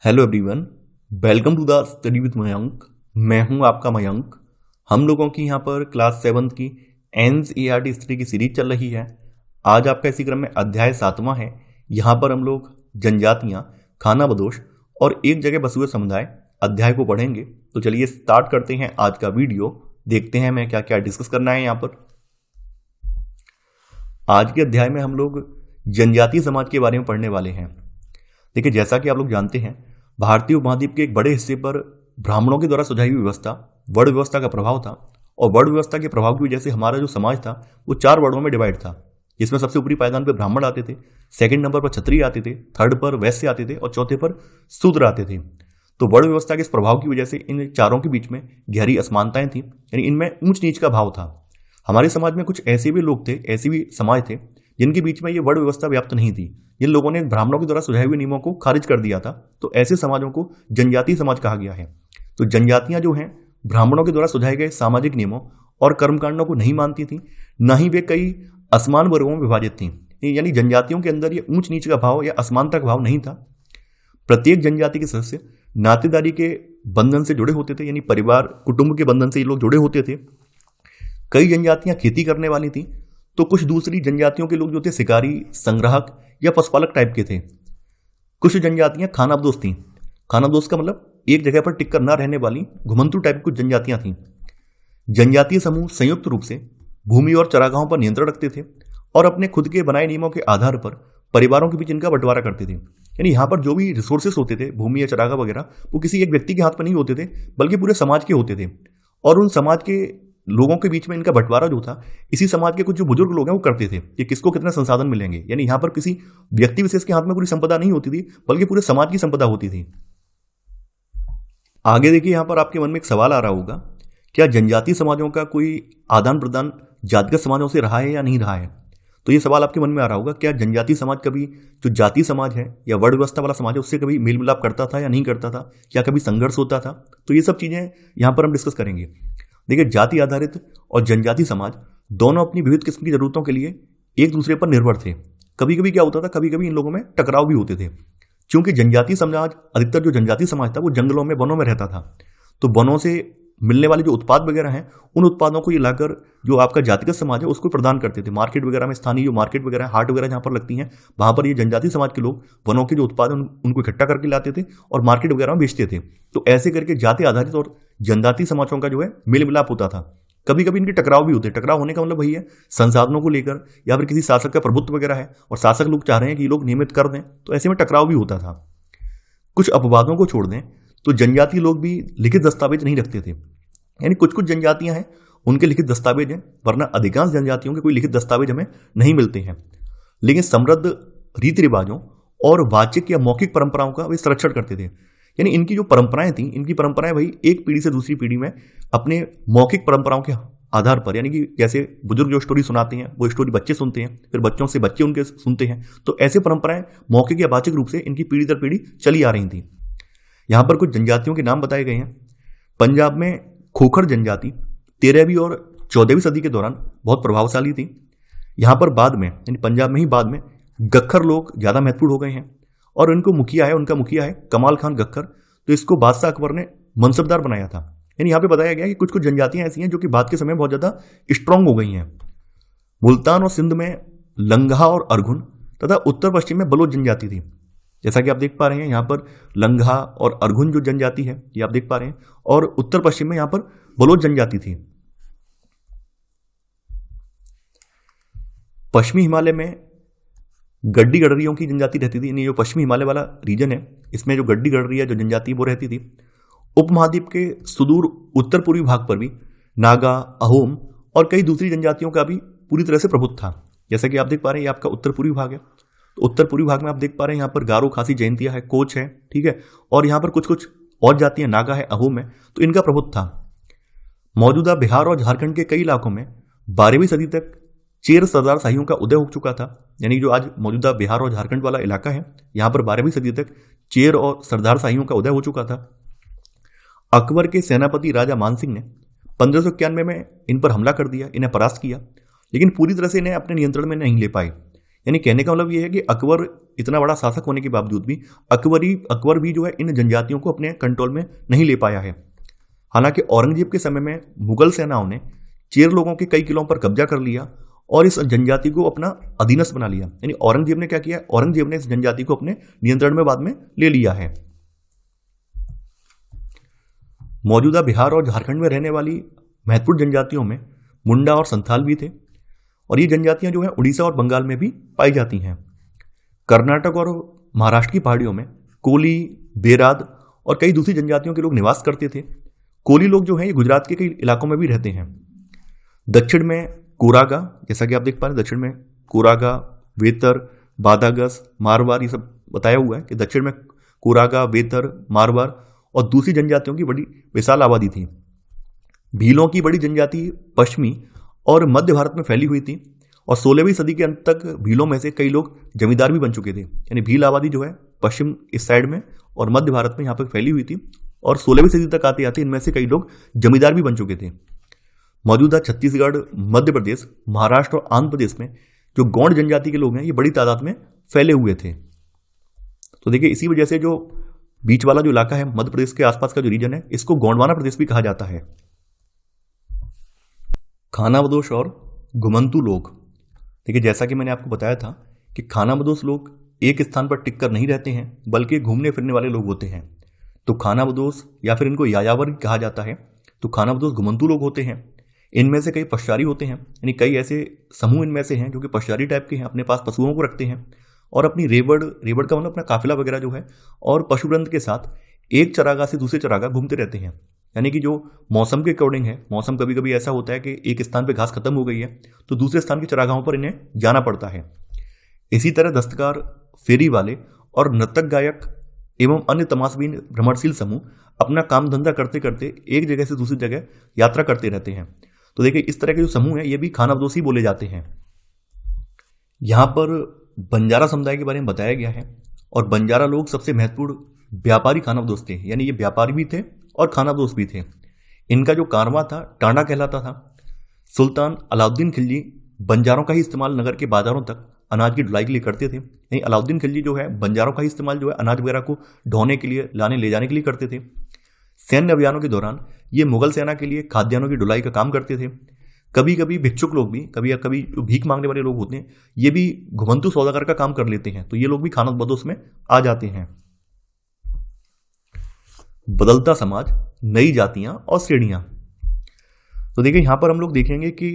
Hello everyone, welcome to the study with Mayank. मैं हूं आपका मयंक। हम लोगों की यहां पर क्लास 7 की एनसीईआरटी हिस्ट्री की सीरीज चल रही है। आज आपका इसी क्रम में अध्याय 7वां है। यहां पर हम लोग जनजातियां, खानाबदोश और एक जगह बसे हुए समुदाय अध्याय को पढ़ेंगे। तो चलिए स्टार्ट करते हैं आज का वीडियो। देखते हैं मैं क्या क्या डिस्कस करना है यहाँ पर। आज के अध्याय में हम लोग जनजातीय समाज के बारे में पढ़ने वाले हैं। देखिए, जैसा कि आप लोग जानते हैं, भारतीय उपमहाद्वीप के एक बड़े हिस्से पर ब्राह्मणों के द्वारा सुझाई हुई व्यवस्था वर्ण व्यवस्था का प्रभाव था। और वर्ण व्यवस्था के प्रभाव की वजह से हमारा जो समाज था वो 4 वर्णों में डिवाइड था, जिसमें सबसे ऊपरी पायदान पर ब्राह्मण आते थे, सेकंड नंबर पर क्षत्रिय आते थे, थर्ड पर वैश्य आते थे और चौथे पर शूद्र आते थे। तो वर्ण व्यवस्था के इस प्रभाव की वजह से इन चारों के बीच में गहरी असमानताएं थी, यानी इनमें ऊंच नीच का भाव था। हमारे समाज में कुछ ऐसे भी लोग थे, ऐसे भी समाज थे जिनके बीच में ये वर्ण व्यवस्था व्याप्त नहीं थी। जिन लोगों ने ब्राह्मणों के द्वारा सुझाए हुए नियमों को खारिज कर दिया था, तो ऐसे समाजों को जनजातीय समाज कहा गया है। तो जनजातियां जो हैं, ब्राह्मणों के द्वारा सुझाए गए सामाजिक नियमों और कर्मकांडों को नहीं मानती थी, न ही वे कई असमान वर्गों में विभाजित थी। यानी जनजातियों के अंदर ये ऊंच नीच का भाव या असमानता का भाव नहीं था। प्रत्येक जनजाति के सदस्य नातेदारी के बंधन से जुड़े होते थे, यानी परिवार कुटुंब के बंधन से ये लोग जुड़े होते थे। कई जनजातियां खेती करने वाली थी, तो कुछ दूसरी जनजातियों के लोग जो थे शिकारी, संग्राहक या पशुपालक टाइप के थे। कुछ जनजातियां खानाबदोश थीं। खानाबदोश का मतलब एक जगह पर टिककर न रहने वाली घुमंतु टाइप कुछ जनजातियां थीं। जनजातीय समूह संयुक्त रूप से भूमि और चरागाहों पर नियंत्रण रखते थे और अपने खुद के बनाए नियमों के आधार पर परिवारों के बीच इनका बंटवारा करते थे। यानी यहाँ पर जो भी रिसोर्सेस होते थे, भूमि या चरागाह वगैरह, वो किसी एक व्यक्ति के हाथ पर नहीं होते थे, बल्कि पूरे समाज के होते थे। और उन समाज के लोगों के बीच में इनका बंटवारा जो था, इसी समाज के कुछ जो बुजुर्ग लोग हैं वो करते थे कि किसको कितने संसाधन मिलेंगे। यानी यहाँ पर किसी व्यक्ति विशेष के हाथ में पूरी संपदा नहीं होती थी, बल्कि पूरे समाज की संपदा होती थी। आगे देखिए, यहाँ पर आपके मन में एक सवाल आ रहा होगा, क्या जनजातीय समाजों का कोई आदान प्रदान जातिगत समाजों से रहा है या नहीं रहा है। तो ये सवाल आपके मन में आ रहा होगा, क्या जनजातीय समाज कभी जो जातीय समाज है या वर्ण व्यवस्था वाला समाज है उससे कभी मेल मिलाप करता था या नहीं करता था, क्या कभी संघर्ष होता था। तो ये सब चीजें यहाँ पर हम डिस्कस करेंगे। देखिए, जाति आधारित और जनजातीय समाज दोनों अपनी विविध किस्म की जरूरतों के लिए एक दूसरे पर निर्भर थे। कभी कभी क्या होता था, कभी कभी इन लोगों में टकराव भी होते थे। क्योंकि जनजातीय समाज, अधिकतर जो जनजातीय समाज था वो जंगलों में, वनों में रहता था। तो वनों से मिलने वाले जो उत्पाद वगैरह हैं, उन उत्पादों को ये लाकर जो आपका जातिगत समाज है उसको प्रदान करते थे। मार्केट वगैरह में, स्थानीय जो मार्केट वगैरह, हाट वगैरह जहाँ पर लगती हैं, वहाँ पर ये जनजातीय समाज के लोग वनों के जो उत्पाद उनको इकट्ठा करके लाते थे और मार्केट वगैरह में बेचते थे। तो ऐसे करके जाति आधारित और जनजातीय समाजों का जो है मेल मिलाप होता था। कभी कभी इनके टकराव भी होते हैं। टकराव होने का मतलब वही है, संसाधनों को लेकर या फिर किसी शासक का प्रभुत्व वगैरह है और शासक लोग चाह रहे हैं कि ये लोग नियमित कर दें, तो ऐसे में टकराव भी होता था। कुछ अपवादों को छोड़ दें तो जनजातीय लोग भी लिखित दस्तावेज नहीं रखते थे। यानी कुछ कुछ जनजातियां हैं उनके लिखित दस्तावेज हैं, वरना अधिकांश जनजातियों के कोई लिखित दस्तावेज हमें नहीं मिलते हैं। लेकिन समृद्ध रीति रिवाजों और वाचिक या मौखिक परंपराओं का वे संरक्षण करते थे। यानी इनकी जो परंपराएं थी, इनकी परंपराएं वही एक पीढ़ी से दूसरी पीढ़ी में अपने मौखिक परंपराओं के आधार पर, यानी कि जैसे बुजुर्ग जो स्टोरी सुनाते हैं वो स्टोरी बच्चे सुनते हैं, फिर बच्चों से बच्चे उनके सुनते हैं। तो ऐसे परंपराएं मौखिक या वाचिक रूप से इनकी पीढ़ी दर पीढ़ी चली आ रही थी। यहां पर कुछ जनजातियों के नाम बताए गए हैं। पंजाब में खोखर जनजाति 13वीं और 14वीं सदी के दौरान बहुत प्रभावशाली थी। यहां पर बाद में, यानी पंजाब में ही बाद में, गक्खर लोग ज्यादा महत्वपूर्ण हो गए हैं और उनका मुखिया है कमाल खान गक्खर। तो इसको बादशाह अकबर ने मनसबदार बनाया था। यानी यहाँ पे बताया गया कि कुछ कुछ जनजातियां ऐसी हैं जो कि बाद के समय में बहुत ज्यादा स्ट्रांग हो गई हैं। मुल्तान और सिंध में लंगहा और अरघुन तथा उत्तर पश्चिम में बलोच जनजाति थी। जैसा कि आप देख पा रहे हैं, यहाँ पर लंगहा और अरघुन जो जनजाति है ये आप देख पा रहे हैं, और उत्तर पश्चिम में यहाँ पर बलोच जनजाति थी। पश्चिमी हिमालय में गड्डी गडरियों की जनजाति रहती थी। जो पश्चिमी हिमालय वाला रीजन है, इसमें जो गड्डी गडरी है, जो जनजाति वो रहती थी। उपमहाद्वीप के सुदूर उत्तर पूर्वी भाग पर भी नागा, अहोम और कई दूसरी जनजातियों का भी पूरी तरह से प्रभुत्व था। जैसा कि आप देख पा रहे हैं, ये आपका उत्तर पूर्वी भाग है। तो उत्तर पूर्वी भाग में आप देख पा रहे हैं यहाँ पर गारो, खासी, जयंतिया है, कोच है, ठीक है, और यहाँ पर कुछ कुछ और जातियां, नागा है, अहोम है, तो इनका प्रभुत्व था। मौजूदा बिहार और झारखंड के कई इलाकों में 12वीं सदी तक चेर सरदार शाहियों का उदय हो चुका था। यानी जो आज मौजूदा बिहार और झारखंड वाला इलाका है, यहाँ पर 12वीं सदी तक चेर और सरदार शाहियों का उदय हो चुका था। अकबर के सेनापति राजा मानसिंह ने 1591 में इन पर हमला कर दिया, इन्हें परास्त किया, लेकिन पूरी तरह से इन्हें अपने नियंत्रण में नहीं ले पाए। यानी कहने का मतलब यह है कि अकबर इतना बड़ा शासक होने के बावजूद भी अकबर भी जो है इन जनजातियों को अपने कंट्रोल में नहीं ले पाया है। हालांकि औरंगजेब के समय में मुगल सेनाओं ने चेर लोगों के कई किलों पर कब्जा कर लिया और इस जनजाति को अपना अधीनस्थ बना लिया। यानी औरंगजेब ने क्या किया, औरंगजेब ने इस जनजाति को अपने नियंत्रण में बाद में ले लिया है। मौजूदा बिहार और झारखंड में रहने वाली महत्वपूर्ण जनजातियों में मुंडा और संथाल भी थे और ये जनजातियां जो है उड़ीसा और बंगाल में भी पाई जाती हैं। कर्नाटक और महाराष्ट्र की पहाड़ियों में कोली, बेराद और कई दूसरी जनजातियों के लोग निवास करते थे। कोली लोग जो हैं ये गुजरात के कई इलाकों में भी रहते हैं। दक्षिण में कोरागा, जैसा कि आप देख पा रहे हैं, दक्षिण में कोरागा, वेतर, बादागस, मारवाड़, ये सब बताया हुआ है कि दक्षिण में कोरागा, वेतर, मारवाड़ और दूसरी जनजातियों की बड़ी विशाल आबादी थी। भीलों की बड़ी जनजाति पश्चिमी और मध्य भारत में फैली हुई थी और 16वीं सदी के अंत तक भीलों में से कई लोग जमींदार भी बन चुके थे। यानी भील आबादी जो है पश्चिम इस साइड में और मध्य भारत में यहाँ पर फैली हुई थी और 16वीं सदी तक आते आते इनमें से कई लोग जमींदार भी बन चुके थे। मौजूदा छत्तीसगढ़, मध्य प्रदेश, महाराष्ट्र और आंध्र प्रदेश में जो गौंड जनजाति के लोग हैं ये बड़ी तादाद में फैले हुए थे। तो देखिए इसी वजह से जो बीच वाला जो इलाका है मध्य प्रदेश के आसपास का जो रीजन है इसको गोंडवाना प्रदेश भी कहा जाता है। खानाबदोश और घुमंतू लोग, देखिए जैसा कि मैंने आपको बताया था कि खानाबदोश लोग एक स्थान पर टिक कर नहीं रहते हैं बल्कि घूमने फिरने वाले लोग होते हैं। तो खानाबदोश या फिर इनको यायावर कहा जाता है। तो खानाबदोश घुमंतू लोग होते हैं। इनमें से कई पशचारी होते हैं, यानी कई ऐसे समूह इनमें से हैं जो कि पशचारी टाइप के हैं, अपने पास पशुओं को रखते हैं और अपनी रेवड़ का मतलब अपना काफिला वगैरह जो है और पशुवृंद के साथ एक चरागाह से दूसरे चरागाह घूमते रहते हैं। यानी कि जो मौसम के अकॉर्डिंग है, मौसम कभी कभी ऐसा होता है कि एक स्थान पे घास खत्म हो गई है तो दूसरे स्थान के चरागाहों पर इन्हें जाना पड़ता है। इसी तरह दस्तकार, फेरी वाले और नर्तक गायक एवं अन्य तमाशबीन भ्रमणशील समूह अपना काम धंधा करते करते एक जगह से दूसरी जगह यात्रा करते रहते हैं। तो देखिए इस तरह के जो समूह है ये भी खानाबदोशी बोले जाते हैं। यहाँ पर बंजारा समुदाय के बारे में बताया गया है और बंजारा लोग सबसे महत्वपूर्ण व्यापारी खानाबदोश थे। यानी ये व्यापारी भी थे और खानाबदोश भी थे। इनका जो कारवां था टांडा कहलाता था। सुल्तान अलाउद्दीन खिलजी बंजारों का ही इस्तेमाल नगर के बाजारों तक अनाज की ढुलाई के लिए करते थे। यानी अलाउद्दीन खिलजी जो है बंजारों का ही इस्तेमाल जो है अनाज वगैरह को ढोने के लिए, लाने ले जाने के लिए करते थे। सैन्य अभियानों के दौरान ये मुगल सेना के लिए खाद्यान्नों की ढुलाई का काम करते थे। कभी कभी भिक्षुक लोग भी, कभी भीख मांगने वाले लोग होते हैं, ये भी घुमंतू सौदागर का काम कर लेते हैं। तो ये लोग भी खानाबदोश में आ जाते हैं। बदलता समाज, नई जातियां और श्रेणियां। तो देखिए यहां पर हम लोग देखेंगे कि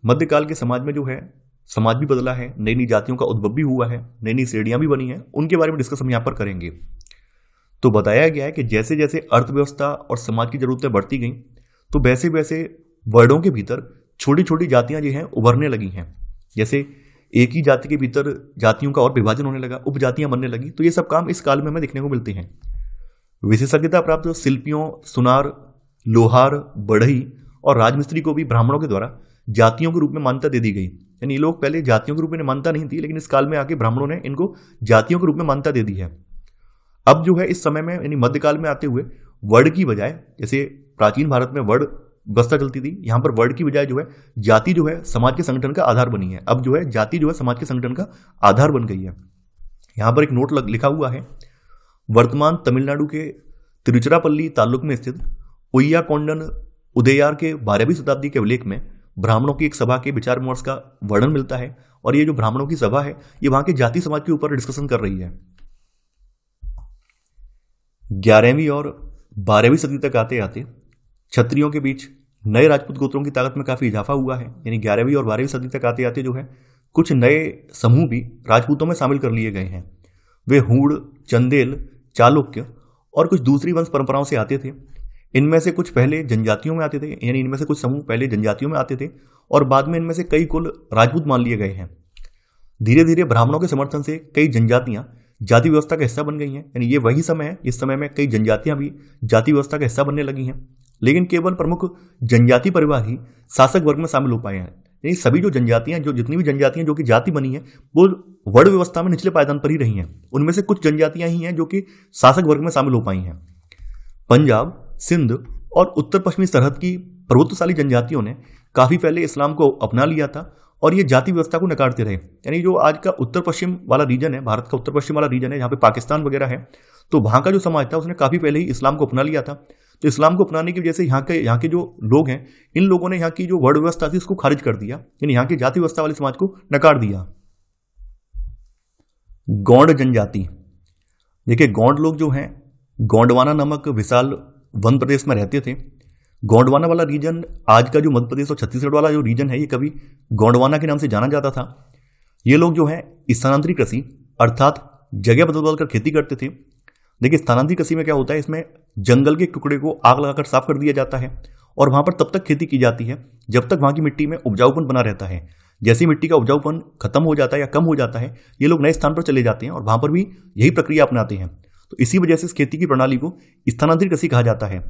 मध्यकाल के समाज में जो है समाज भी बदला है, नई नई जातियों का उद्भव भी हुआ है, नई नई श्रेणियां भी बनी हैं। उनके बारे में डिस्कस हम यहां पर करेंगे। तो बताया गया है कि जैसे जैसे अर्थव्यवस्था और समाज की जरूरतें बढ़ती गई तो वैसे वैसे वर्णों के भीतर छोटी छोटी जातियां जो हैं उभरने लगी हैं। जैसे एक ही जाति के भीतर जातियों का और विभाजन होने लगा, उपजातियां बनने लगी। तो ये सब काम इस काल में हमें देखने को मिलते हैं। विशेषज्ञता प्राप्त शिल्पियों, सुनार, लोहार, बढ़ई और राजमिस्त्री को भी ब्राह्मणों के द्वारा जातियों के रूप में मान्यता दे दी गई। यानी ये लोग पहले जातियों के रूप में मान्यता नहीं थी, लेकिन इस काल में आके ब्राह्मणों ने इनको जातियों के रूप में मान्यता दे दी है। अब जो है इस समय में यानी मध्यकाल में आते हुए वर्ण की बजाय, जैसे प्राचीन भारत में वर्ण व्यवस्था चलती थी, यहाँ पर वर्ण की बजाय जो है जाति जो है समाज के संगठन का आधार बनी है। अब जो है जाति जो है समाज के संगठन का आधार बन गई है। यहाँ पर एक नोट लिखा हुआ है, वर्तमान तमिलनाडु के तिरुचिरापल्ली ताल्लुक में स्थित उय्याकोंडन उदयार के 12वीं शताब्दी के अभिलेख में ब्राह्मणों की एक सभा के विचार विमर्श का वर्णन मिलता है। और ये जो ब्राह्मणों की सभा है ये वहां के जाति समाज के ऊपर डिस्कशन कर रही है। 11वीं और 12वीं सदी तक आते आते क्षत्रियों के बीच नए राजपूत गोत्रों की ताकत में काफी इजाफा हुआ है। यानी 11वीं और 12वीं सदी तक आते आते जो है कुछ नए समूह भी राजपूतों में शामिल कर लिए गए हैं। वे हूण, चंदेल, चालुक्य और कुछ दूसरी वंश परंपराओं से आते थे। इनमें से कुछ पहले जनजातियों में आते थे, यानी इनमें से कुछ समूह पहले जनजातियों में आते थे और बाद में इनमें से कई कुल राजपूत मान लिए गए हैं। धीरे धीरे ब्राह्मणों के समर्थन से कई जनजातियां जाति व्यवस्था का हिस्सा बन गई हैं। यानी ये वही समय है इस समय में कई जनजातियां भी जाति व्यवस्था का हिस्सा बनने लगी हैं। लेकिन केवल प्रमुख जनजाति परिवार ही शासक वर्ग में शामिल हो पाए हैं। यानी सभी जो जनजातियां, जो जितनी भी जनजातियां जो कि जाति बनी है वो वर्ण व्यवस्था में निचले पायदान पर ही रही हैं। उनमें से कुछ जनजातियां ही हैं जो कि शासक वर्ग में शामिल हो पाई हैं। पंजाब, सिंध और उत्तर पश्चिमी सरहद की प्रभुत्वशाली जनजातियों ने काफी पहले इस्लाम को अपना लिया था और ये जाति व्यवस्था को नकारते रहे। यानी जो आज का उत्तर पश्चिम वाला रीजन है, भारत का उत्तर पश्चिम वाला रीजन है, जहाँ पे पाकिस्तान वगैरह है, तो वहाँ का जो समाज था उसने काफ़ी पहले ही इस्लाम को अपना लिया था। तो इस्लाम को अपनाने की वजह से यहाँ के जो लोग हैं, इन लोगों ने यहाँ की जो वर्ण व्यवस्था थी उसको खारिज कर दिया, यानी यहाँ की जाति व्यवस्था वाले समाज को नकार दिया। गौंड जनजाति, देखिए गौंड लोग जो हैं गोंडवाना नामक विशाल वन प्रदेश में रहते थे। गोंडवाना वाला रीजन आज का जो मध्य प्रदेश और छत्तीसगढ़ वाला जो रीजन है, ये कभी गोंडवाना के नाम से जाना जाता था। ये लोग जो है स्थानांतरित कृषि अर्थात जगह बदल बदल कर खेती करते थे। देखिए स्थानांतरित कृषि में क्या होता है, इसमें जंगल के टुकड़े को आग लगाकर साफ कर दिया जाता है और वहां पर तब तक खेती की जाती है जब तक वहां की मिट्टी में उपजाऊपन बना रहता है। जैसी मिट्टी का उपजाऊपन खत्म हो जाता है या कम हो जाता है, ये लोग नए स्थान पर चले जाते हैं और वहां पर भी यही प्रक्रिया अपनाते हैं। तो इसी वजह से इस खेती की प्रणाली को स्थानांतरित कृषि कहा जाता है।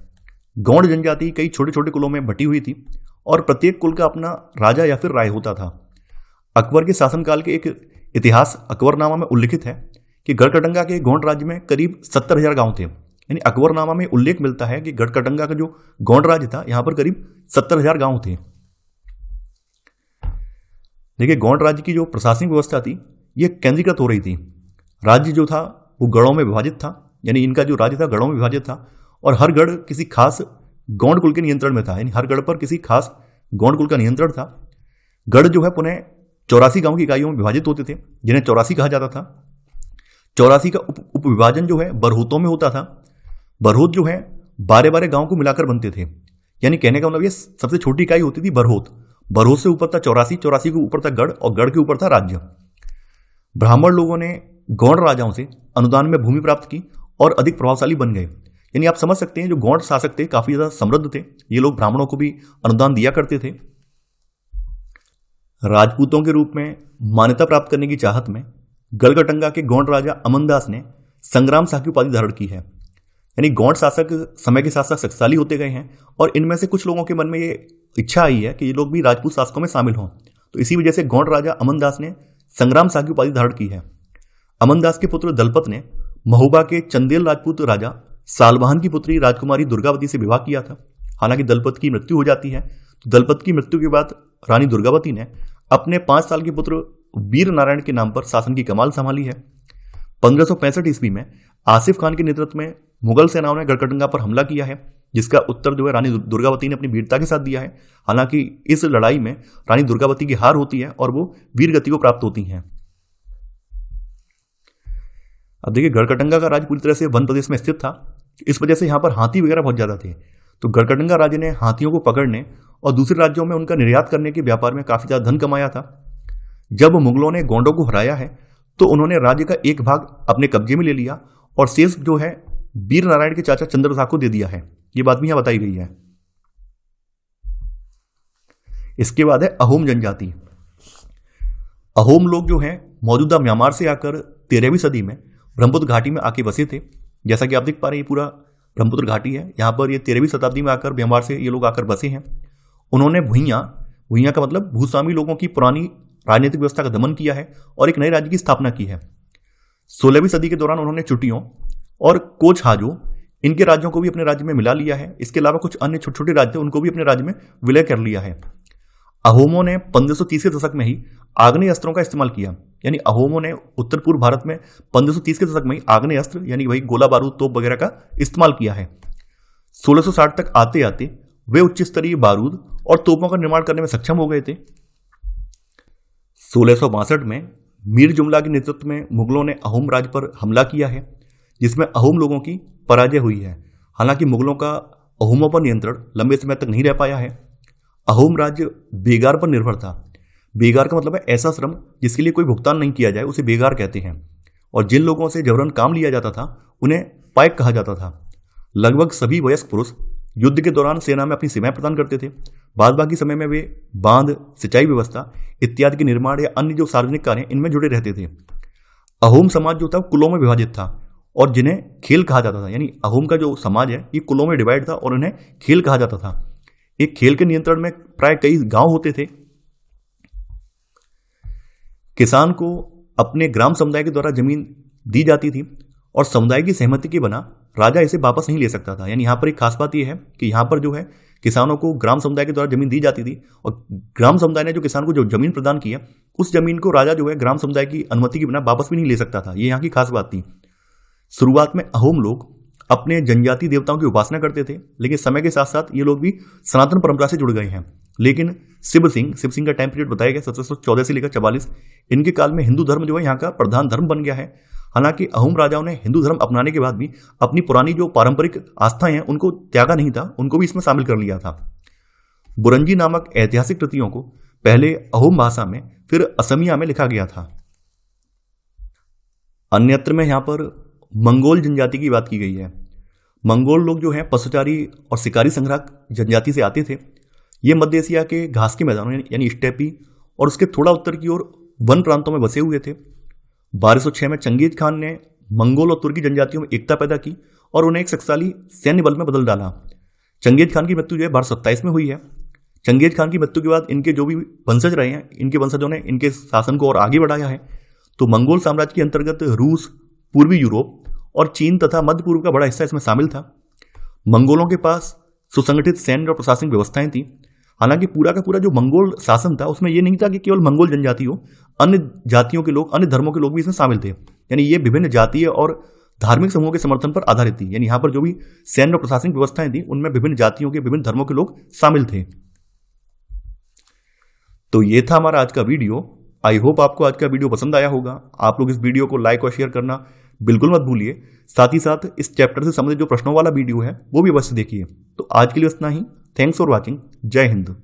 गौंड जनजाति कई छोटे छोटे कुलों में बटी हुई थी और प्रत्येक कुल का अपना राजा या फिर राय होता था। अकबर के शासनकाल के एक इतिहास अकबरनामा में उल्लिखित है कि गढ़कटंगा के गौंड राज्य में करीब 70,000 गांव थे। यानी अकबरनामा में उल्लेख मिलता है कि गढ़कटंगा का जो गौंड राज्य था, यहां पर करीब 70,000 गांव थे। देखिए गौंड राज्य की जो प्रशासनिक व्यवस्था थी ये केंद्रीकृत हो रही थी। राज्य जो था वो गढ़ों में विभाजित था, यानी इनका जो राज्य था गढ़ों में विभाजित था और हर गढ़ किसी खास गौंड कुल के नियंत्रण में था। यानी हर गढ़ पर किसी खास गौंड कुल का नियंत्रण था। गढ़ जो है पुनः 84 गांव की इकाइयों में विभाजित होते थे, जिन्हें 84 कहा जाता था। 84 का उप विभाजन जो है बरहोतों में होता था। बरहोत जो है 12 गांव को मिलाकर बनते थे। यानी कहने का मतलब ये सबसे छोटी इकाई होती थी बरहोत। बरहोत से ऊपर था 84, 84 के ऊपर था गढ़ और गढ़ के ऊपर था राज्य। ब्राह्मण लोगों ने गौंड राजाओं से अनुदान में भूमि प्राप्त की और अधिक प्रभावशाली बन गए। यानी आप समझ सकते हैं जो गौंड शासक थे काफी ज्यादा समृद्ध थे, ये लोग ब्राह्मणों को भी अनुदान दिया करते थे। राजपूतों के रूप में मान्यता प्राप्त करने की चाहत में गढ़कटंगा के गौंड राजा अमनदास ने संग्राम शाह की उपाधि धारण की है। यानी गौंड शासक समय के साथ साथ शक्तिशाली होते गए हैं और इनमें से कुछ लोगों के मन में ये इच्छा आई है कि ये लोग भी राजपूत शासकों में शामिल हों। तो इसी वजह से गौंड राजा अमनदास ने संग्राम शाह की उपाधि धारण की है। अमनदास के पुत्र दलपत ने महोबा के चंदेल राजपूत राजा सालवाहन की पुत्री राजकुमारी दुर्गावती से विवाह किया था। हालांकि दलपत की मृत्यु हो जाती है, तो दलपत की मृत्यु के बाद रानी दुर्गावती ने अपने 5 साल के पुत्र वीर नारायण के नाम पर शासन की कमान संभाली है। 1565 ईस्वी में आसिफ खान के नेतृत्व में मुगल सेनाओं ने गढ़कटंगा पर हमला किया है, जिसका उत्तर जो है रानी दुर्गावती ने अपनी वीरता के साथ दिया है। हालांकि इस लड़ाई में रानी दुर्गावती की हार होती है और वो वीर गति को प्राप्त होती हैं। अब देखिए गढ़कटंगा का राज्य पूरी तरह से वन प्रदेश में स्थित था, इस वजह से यहाँ पर हाथी वगैरह बहुत ज्यादा थे। तो गढ़कटंगा राज्य ने हाथियों को पकड़ने और दूसरे राज्यों में उनका निर्यात करने के व्यापार में काफी ज्यादा धन कमाया था। जब मुगलों ने गोंडों को हराया है तो उन्होंने राज्य का एक भाग अपने कब्जे में ले लिया और शेष जो है वीर नारायण के चाचा चंद्रप्रसाद को दे दिया है। ये बात भी यहां बताई गई है। इसके बाद है अहोम जनजाति। अहोम लोग जो हैं मौजूदा म्यांमार से आकर 13वीं सदी में ब्रह्मपुत्र घाटी में आके बसे थे। जैसा कि आप देख पा रहे हैं, ये पूरा ब्रह्मपुत्र घाटी है। यहाँ पर ये 13वीं शताब्दी में आकर म्यांमार से ये लोग आकर बसे हैं। उन्होंने भुइयां का मतलब भूस्वामी लोगों की पुरानी राजनीतिक व्यवस्था का दमन किया है और एक नए राज्य की स्थापना की है। 16वीं सदी के दौरान उन्होंने चुटियों और कोच हाजो इनके राज्यों को भी अपने राज्य में मिला लिया है। इसके अलावा कुछ अन्य छोटे छोटे राज्य उनको भी अपने राज्य में विलय कर लिया है। अहोमों ने 1530 के दशक में ही आग्नेय अस्त्रों का इस्तेमाल किया। यानी अहोमों ने उत्तर पूर्व भारत में 1530 के दशक में ही आग्नेय अस्त्र यानी वही गोला बारूद तोप वगैरह का इस्तेमाल किया है। 1660 तक आते आते वे उच्च स्तरीय बारूद और तोपों का निर्माण करने में सक्षम हो गए थे। 1662 में मीर जुमला के नेतृत्व में मुगलों ने अहोम राज्य पर हमला किया है, जिसमें अहोम लोगों की पराजय हुई है। हालांकि मुगलों का अहोमों पर नियंत्रण लंबे समय तक नहीं रह पाया है। अहोम राज्य बेगार पर निर्भर था। बेगार का मतलब है ऐसा श्रम जिसके लिए कोई भुगतान नहीं किया जाए, उसे बेगार कहते हैं। और जिन लोगों से जबरन काम लिया जाता था उन्हें पाइक कहा जाता था। लगभग सभी वयस्क पुरुष युद्ध के दौरान सेना में अपनी सेवाएं प्रदान करते थे। बाद बाकी समय में वे बांध, सिंचाई व्यवस्था इत्यादि के निर्माण या अन्य जो सार्वजनिक कार्य इनमें जुड़े रहते थे। अहोम समाज जो था कुलों में विभाजित था और जिन्हें खेल कहा जाता था। यानी अहोम का जो समाज है ये कुलों में डिवाइड था और उन्हें खेल कहा जाता था। एक खेल के नियंत्रण में प्राय कई गांव होते थे। किसान को अपने ग्राम समुदाय के द्वारा जमीन दी जाती थी और समुदाय की सहमति के बिना राजा इसे वापस नहीं ले सकता था। यानी यहाँ पर एक खास बात यह है कि यहाँ पर जो है किसानों को ग्राम समुदाय के द्वारा जमीन दी जाती थी, और ग्राम समुदाय ने जो किसान को जो जमीन प्रदान की है, उस जमीन को राजा जो है ग्राम समुदाय की अनुमति के बिना वापस भी नहीं ले सकता था। ये यहाँ की खास बात थी। शुरुआत में अहोम लोग अपने जनजातीय देवताओं की उपासना करते थे, लेकिन समय के साथ साथ ये लोग भी सनातन परंपरा से जुड़ गए हैं। लेकिन शिव सिंह का टाइम पीरियड बताया गया 1714 से लेकर 44, इनके काल में हिंदू धर्म जो है यहाँ का प्रधान धर्म बन गया है। हालांकि अहोम राजाओं ने हिंदू धर्म अपनाने के बाद भी अपनी पुरानी जो पारंपरिक आस्थाएं हैं उनको त्यागा नहीं था, उनको भी इसमें शामिल कर लिया था। बुरंजी नामक ऐतिहासिक कृतियों को पहले अहोम भाषा में फिर असमिया में लिखा गया था। अन्यत्र में यहाँ पर मंगोल जनजाति की बात की गई है। मंगोल लोग जो हैं पशुचारी और शिकारी संग्राहक जनजाति से आते थे। ये मध्य एशिया के घास के मैदानों यानी स्टेपी और उसके थोड़ा उत्तर की ओर वन प्रांतों में बसे हुए थे। 1206 में चंगेज खान ने मंगोल और तुर्की जनजातियों में एकता पैदा की और उन्हें एक शक्तिशाली सैन्य बल में बदल डाला। चंगेज खान की मृत्यु जो है 1227 में हुई है। चंगेज खान की मृत्यु के बाद इनके जो भी वंशज रहे हैं, इनके वंशजों ने इनके शासन को और आगे बढ़ाया है। तो मंगोल साम्राज्य के अंतर्गत रूस, पूर्वी यूरोप और चीन तथा मध्य पूर्व का बड़ा हिस्सा इसमें शामिल था। मंगोलों के पास सुसंगठित सैन्य और प्रशासनिक व्यवस्थाएं थी। हालांकि पूरा का पूरा जो मंगोल शासन था उसमें यह नहीं था कि केवल मंगोल जनजाति हो, अन्य जातियों के लोग, अन्य धर्मों के लोग भी इसमें शामिल थे। यानी ये विभिन्न जातीय और धार्मिक समूहों के समर्थन पर आधारित थी। यानी यहाँ पर जो भी सैन्य और प्रशासनिक व्यवस्थाएं थी उनमें विभिन्न जातियों के, विभिन्न धर्मों के लोग शामिल थे। तो ये था हमारा आज का वीडियो। आई होप आपको आज का वीडियो पसंद आया होगा। आप लोग इस वीडियो को लाइक और शेयर करना बिल्कुल मत भूलिए। साथ ही साथ इस चैप्टर से संबंधित जो प्रश्नों वाला वीडियो है वो भी अवश्य देखिए। तो आज के लिए इतना ही। Thanks for watching. जय हिंद।